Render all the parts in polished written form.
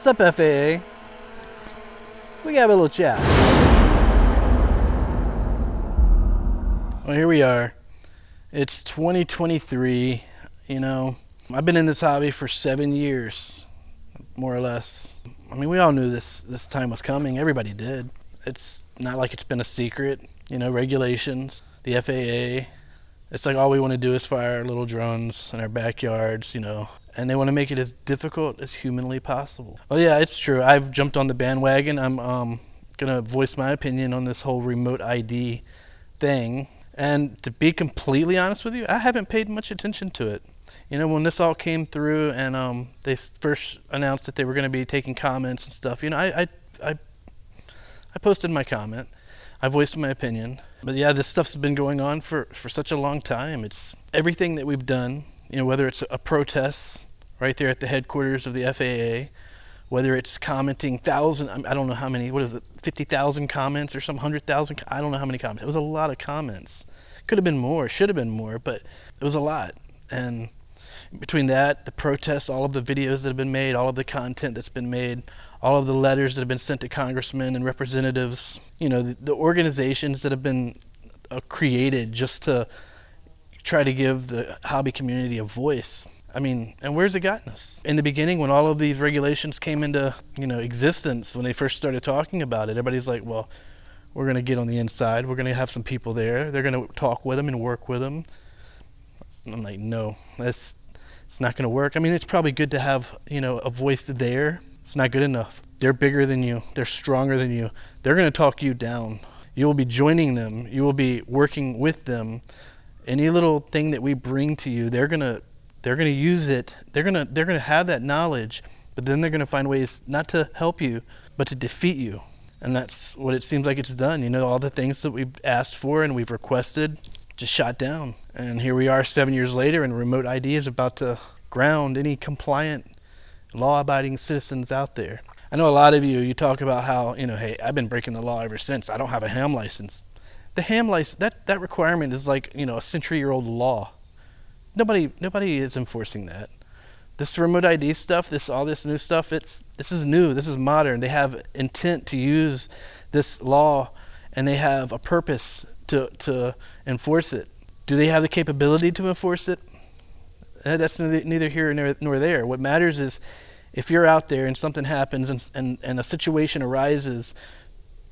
What's up, FAA? We got a little chat. Well, here we are. It's 2023. You know, I've been in this hobby for 7 years, more or less. I mean, we all knew this time was coming. Everybody did. It's not like it's been a secret. You know, regulations, the FAA. It's like all we want to do is fire our little drones in our backyards, you know, and they want to make it as difficult as humanly possible. Oh yeah, it's true. I've jumped on the bandwagon. I'm gonna voice my opinion on this whole remote ID thing. And to be completely honest with you, I haven't paid much attention to it. You know, when this all came through and they first announced that they were going to be taking comments and stuff, you know, I posted my comment. I voiced my opinion. But yeah, this stuff's been going on for such a long time. It's everything that we've done, you know, whether it's a protest right there at the headquarters of the FAA, whether it's commenting I don't know how many, what is it, 50,000 comments or some 100,000, I don't know how many comments. It was a lot of comments. Could have been more, should have been more, but it was a lot. And between that, the protests, all of the videos that have been made, all of the content that's been made, all of the letters that have been sent to congressmen and representatives, you know, the organizations that have been created just to try to give the hobby community a voice. I mean, and where's it gotten us? In the beginning, when all of these regulations came into, you know, existence, when they first started talking about it, everybody's like, well, we're going to get on the inside. We're going to have some people there. They're going to talk with them and work with them. I'm like, no, it's not going to work. I mean, it's probably good to have, you know, a voice there. It's not good enough. They're bigger than you. They're stronger than you. They're going to talk you down. You will be joining them. You will be working with them. Any little thing that we bring to you, they're going to use it. They're going to have that knowledge, but then they're going to find ways not to help you, but to defeat you. And that's what it seems like it's done. You know, all the things that we've asked for and we've requested just shot down. And here we are 7 years later, and remote ID is about to ground any compliant, law-abiding citizens out there. I know a lot of you talk about how, you know, hey, I've been breaking the law ever since. I don't have a ham license. The ham license, that requirement is like, you know, a century-old law. Nobody is enforcing that. This remote ID stuff, all this new stuff, this is new. This is modern. They have intent to use this law, and they have a purpose to enforce it. Do they have the capability to enforce it? That's neither here nor there. What matters is if you're out there and something happens and a situation arises,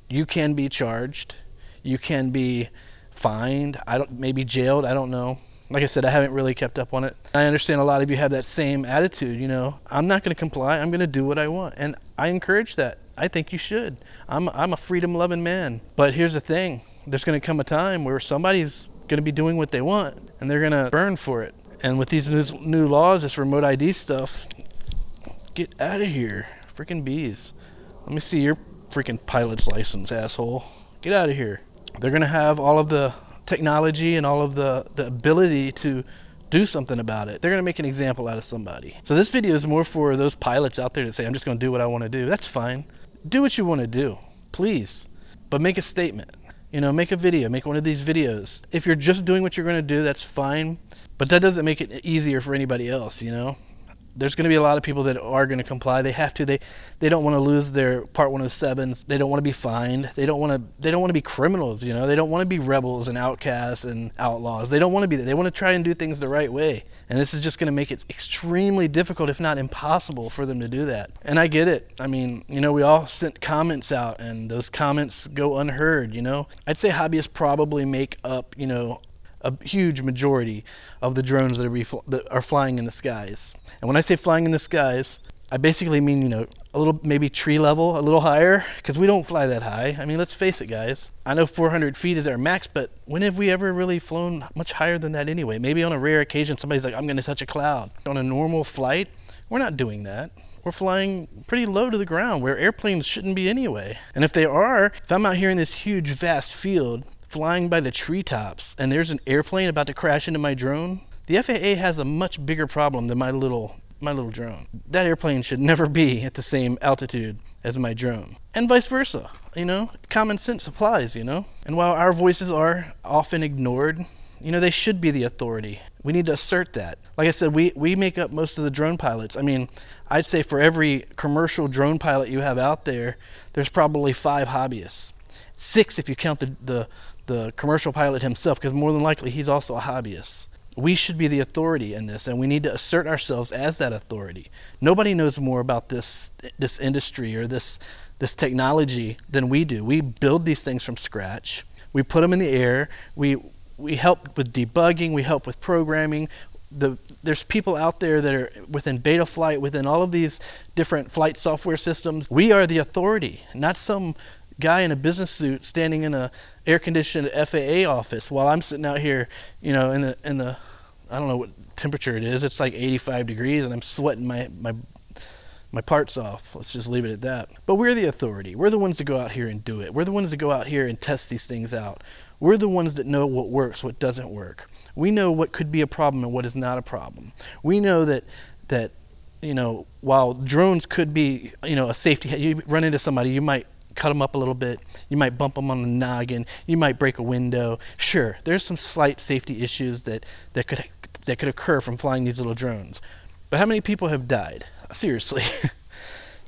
you can be charged. You can be fined. Maybe jailed. I don't know. Like I said, I haven't really kept up on it. I understand a lot of you have that same attitude. You know, I'm not going to comply. I'm going to do what I want, and I encourage that. I think you should. I'm a freedom-loving man. But here's the thing: there's going to come a time where somebody's going to be doing what they want, and they're going to burn for it. And with these new laws, this remote ID stuff, get out of here, freaking bees. Let me see your freaking pilot's license, asshole. Get out of here. They're going to have all of the technology and all of the ability to do something about it. They're going to make an example out of somebody. So this video is more for those pilots out there that say, I'm just going to do what I want to do. That's fine. Do what you want to do, please. But make a statement. You know, make a video. Make one of these videos. If you're just doing what you're going to do, that's fine. But that doesn't make it easier for anybody else, you know. There's going to be a lot of people that are going to comply. They have to. They don't want to lose their Part 107s. They don't want to be fined. They don't want to be criminals, you know. They don't want to be rebels and outcasts and outlaws. They don't want to be that. They want to try and do things the right way. And this is just going to make it extremely difficult, if not impossible, for them to do that. And I get it. I mean, you know, we all sent comments out, and those comments go unheard, you know. I'd say hobbyists probably make up, you know, a huge majority of the drones that are flying in the skies. And when I say flying in the skies, I basically mean, you know, a little, maybe tree level, a little higher, because we don't fly that high. I mean, let's face it, guys. I know 400 feet is our max, but when have we ever really flown much higher than that anyway? Maybe on a rare occasion, somebody's like, I'm going to touch a cloud. On a normal flight, we're not doing that. We're flying pretty low to the ground, where airplanes shouldn't be anyway. And if they are, if I'm out here in this huge, vast field, flying by the treetops, and there's an airplane about to crash into my drone, the FAA has a much bigger problem than my little drone. That airplane should never be at the same altitude as my drone, and vice versa. You know, common sense applies, you know. And while our voices are often ignored, They should be the authority. We need to assert that. Like I said, we make up most of the drone pilots. I mean, I'd say for every commercial drone pilot you have out there, there's probably 5 hobbyists. 6 if you count the commercial pilot himself, because more than likely he's also a hobbyist. We should be the authority in this, and we need to assert ourselves as that authority. Nobody knows more about this industry or this technology than we do. We build these things from scratch. We put them in the air. We help with debugging. We help with programming. There's people out there that are within beta flight, within all of these different flight software systems. We are the authority, not some guy in a business suit standing in a air-conditioned FAA office while I'm sitting out here, in the I don't know what temperature it is. It's like 85 degrees, and I'm sweating my parts off. Let's just leave it at that. But we're the authority. We're the ones that go out here and do it. We're the ones that go out here and test these things out. We're the ones that know what works, what doesn't work. We know what could be a problem and what is not a problem. We know that while drones could be, a safety, you run into somebody, you might cut them up a little bit, you might bump them on the noggin, you might break a window. Sure, there's some slight safety issues that could occur from flying these little drones. But how many people have died? Seriously.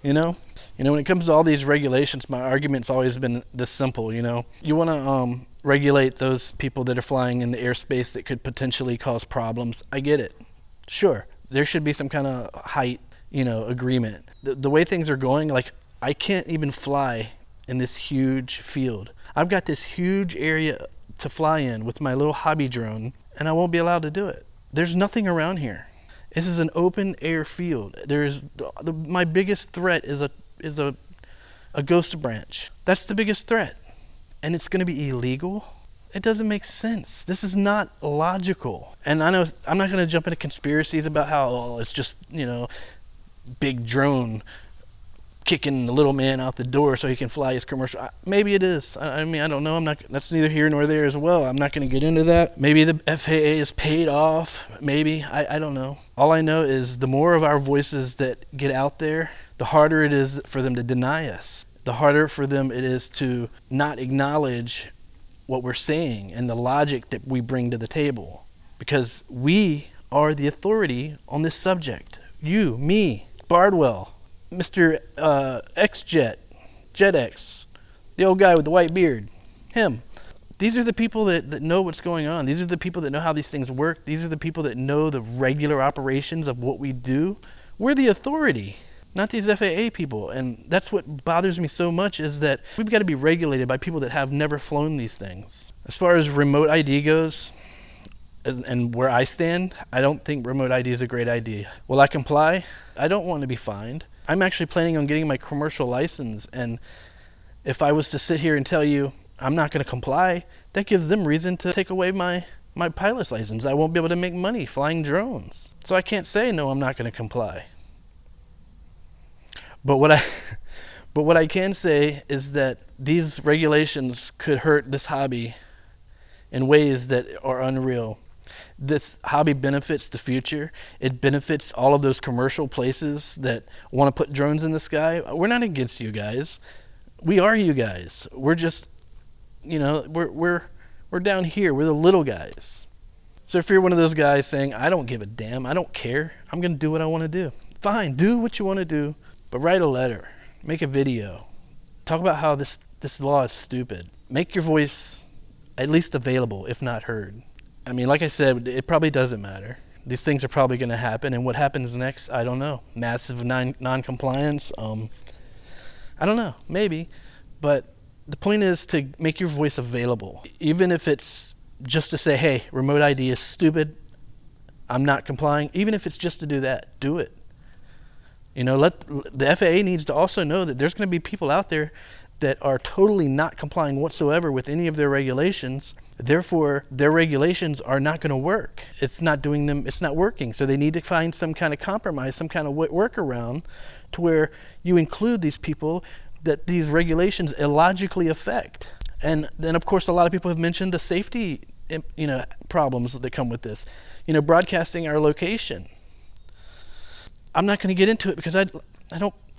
When it comes to all these regulations, my argument's always been this simple. You want to regulate those people that are flying in the airspace that could potentially cause problems. I get it. Sure, there should be some kind of height, agreement. The way things are going, like, I can't even fly in this huge field. I've got this huge area to fly in with my little hobby drone, and I won't be allowed to do it. There's nothing around here. This is an open air field. My biggest threat is a ghost branch. That's the biggest threat. And it's going to be illegal? It doesn't make sense. This is not logical. And I know I'm not going to jump into conspiracies about how it's just, big drone kicking the little man out the door so he can fly his commercial. Maybe it is. I mean, I don't know. That's neither here nor there as well. I'm not going to get into that. Maybe the FAA is paid off. Maybe. I don't know. All I know is the more of our voices that get out there, the harder it is for them to deny us. The harder for them it is to not acknowledge what we're saying and the logic that we bring to the table. Because we are the authority on this subject. You, me, Bardwell, Mr. X-Jet, JetX, the old guy with the white beard, him. These are the people that know what's going on. These are the people that know how these things work. These are the people that know the regular operations of what we do. We're the authority, not these FAA people. And that's what bothers me so much, is that we've got to be regulated by people that have never flown these things. As far as remote ID goes, and where I stand, I don't think remote ID is a great idea. Will I comply? I don't want to be fined. I'm actually planning on getting my commercial license, and if I was to sit here and tell you I'm not going to comply, that gives them reason to take away my pilot's license. I won't be able to make money flying drones. So I can't say, no, I'm not going to comply. But what I can say is that these regulations could hurt this hobby in ways that are unreal. This hobby benefits the future. It benefits all of those commercial places that want to put drones in the sky. We're not against you guys. We are you guys. We're just, we're down here. We're the little guys. So if you're one of those guys saying, I don't give a damn, I don't care, I'm going to do what I want to do. Fine, do what you want to do, but write a letter, make a video, talk about how this law is stupid. Make your voice at least available, if not heard. I mean, like I said, it probably doesn't matter. These things are probably going to happen, and what happens next, I don't know. Massive non-compliance, I don't know, maybe. But the point is to make your voice available, even if it's just to say, hey, remote ID is stupid, I'm not complying. Even if it's just to do that, do it. The FAA needs to also know that there's going to be people out there that are totally not complying whatsoever with any of their regulations. Therefore, their regulations are not going to work. It's not working. So they need to find some kind of compromise, some kind of workaround to where you include these people that these regulations illogically affect. And then, of course, a lot of people have mentioned the safety, problems that come with this. Broadcasting our location. I'm not going to get into it because I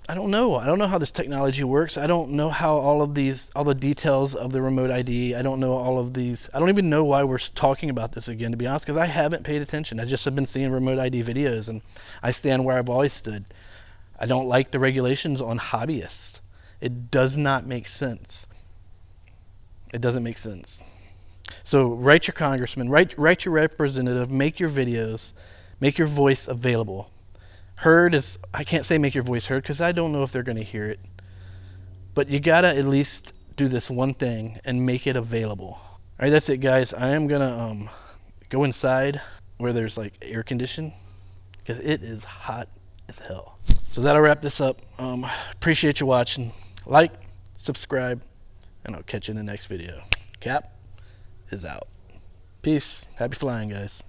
I don't know. I don't know how this technology works. I don't know how all the details of the remote ID. I don't know all of these. I don't even know why we're talking about this again, to be honest, because I haven't paid attention. I just have been seeing remote ID videos, and I stand where I've always stood. I don't like the regulations on hobbyists. It does not make sense. It doesn't make sense. So write your congressman, write your representative, make your videos, make your voice available. Heard is, I can't say make your voice heard because I don't know if they're going to hear it. But you got to at least do this one thing and make it available. All right, that's it, guys. I am going to go inside where there's like air condition because it is hot as hell. So that'll wrap this up. Appreciate you watching. Like, subscribe, and I'll catch you in the next video. Cap is out. Peace. Happy flying, guys.